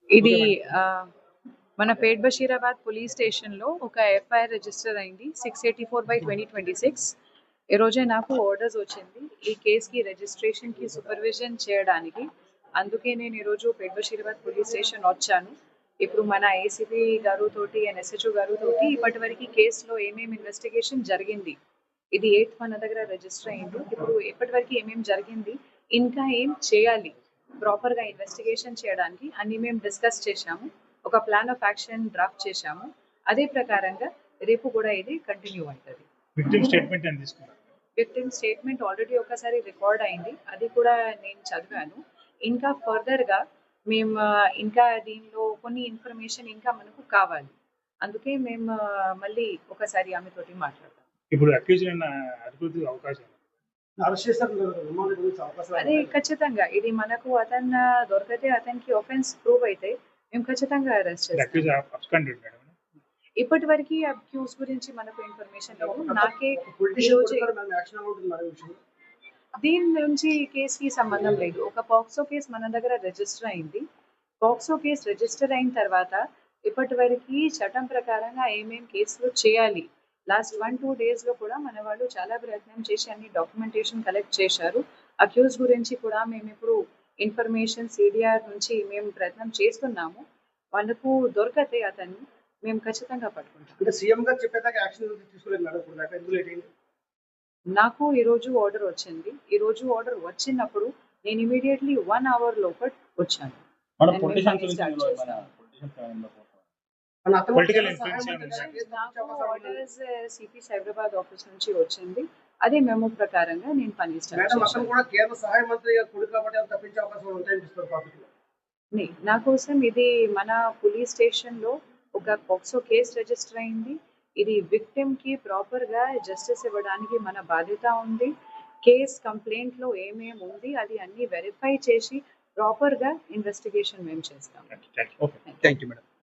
ఇది మన పేట్ బషీరాబాద్ పోలీస్ స్టేషన్లో ఒక ఎఫ్ఐఆర్ రిజిస్టర్ అయింది 684/2026. ఈ రోజే నాకు ఆర్డర్స్ వచ్చింది ఈ కేసుకి రిజిస్ట్రేషన్కి సూపర్విజన్ చేయడానికి. అందుకే నేను ఈరోజు పేట్ బషీరాబాద్ పోలీస్ స్టేషన్ వచ్చాను. ఇప్పుడు మన ఏసీపీ గారుతోటి అండ్ ఎస్హెచ్ఓ గారుతోటి ఇప్పటివరకు కేసులో ఏమేమి ఇన్వెస్టిగేషన్ జరిగింది, ఇది 8th మన దగ్గర రిజిస్టర్ అయింది. ఇప్పుడు ఇప్పటివరకు ఏమేమి జరిగింది, ఇంకా ఏం చేయాలి, ప్రాపర్గా ఇన్వెస్టిగేషన్ చేయడానికి అన్ని మేము డిస్కస్ చేశాము. ఒక ప్లాన్ ఆఫ్ యాక్షన్ డ్రాఫ్ట్ చేశాము. అదే ప్రకారంగా రేపు కూడా ఇది కంటిన్యూ అవుతుంది. విక్టిమ్ స్టేట్మెంట్ ఆల్రెడీ ఒకసారి రికార్డ్ అయింది, అది కూడా నేను చదివాను. ఇంకా ఫర్దర్గా మేము ఇంకా దీనిలో కొన్ని ఇన్ఫర్మేషన్ ఇంకా మనకు కావాలి. అందుకే మేము మళ్ళీ ఒకసారి ఆమెతోటి మాట్లాడతాం. ఇప్పుడు అదే ఖచ్చితంగా ఇది మనకు అతను దొరికితే అతనికి ఆఫెన్స్ ప్రూవ్ అయితే మేము ఖచ్చితంగా అరెస్ట్ చేస్తాం. ఇప్పటి వరకు అక్యూజ్ గురించి మనకు ఇన్ఫర్మేషన్ లేదు. నాకే దీని నుంచి కేసుకి సంబంధం లేదు. ఒక పాక్సో కేసు మన దగ్గర రిజిస్టర్ అయింది. పాక్సో కేసు రిజిస్టర్ అయిన తర్వాత ఇప్పటి వరకు చట్టం ప్రకారంగా ఏమేం కేసులు చేయాలి, లాస్ట్ 1-2 డేస్లో కూడా మన వాళ్ళు చాలా ప్రయత్నం చేసి అన్ని డాక్యుమెంటేషన్ కలెక్ట్ చేశారు. అక్యూజ్ గురించి కూడా మేము ఇప్పుడు ఇన్ఫర్మేషన్ సిడిఆర్ నుంచి మేము ప్రయత్నం చేస్తున్నాము. మనకు దొరకతే అతన్ని మేము ఖచ్చితంగా పట్టుకుంటాం. నాకు ఈరోజు ఆర్డర్ వచ్చింది. ఈరోజు ఆర్డర్ వచ్చినప్పుడు నేను ఇమీడియట్లీ 1 hour లోపల వచ్చాను. ఆర్డర్స్ సిపి సైబరాబాద్ ఆఫీస్ నుంచి వచ్చింది. అదే మెమో ప్రకారంగా నేను పని స్టార్ట్ చేశాను. నా కోసం ఇది మన పోలీస్ స్టేషన్లో ఒక పాక్సో కేసు రిజిస్టర్ అయింది. ఇది విక్టిమ్కి ప్రాపర్గా జస్టిస్ ఇవ్వడానికి మన బాధ్యత ఉంది. కేస్ కంప్లైంట్లో ఏమేమి ఉంది అది అన్ని వెరిఫై చేసి ప్రాపర్గా ఇన్వెస్టిగేషన్ మేము చేస్తాం. Thank you madam.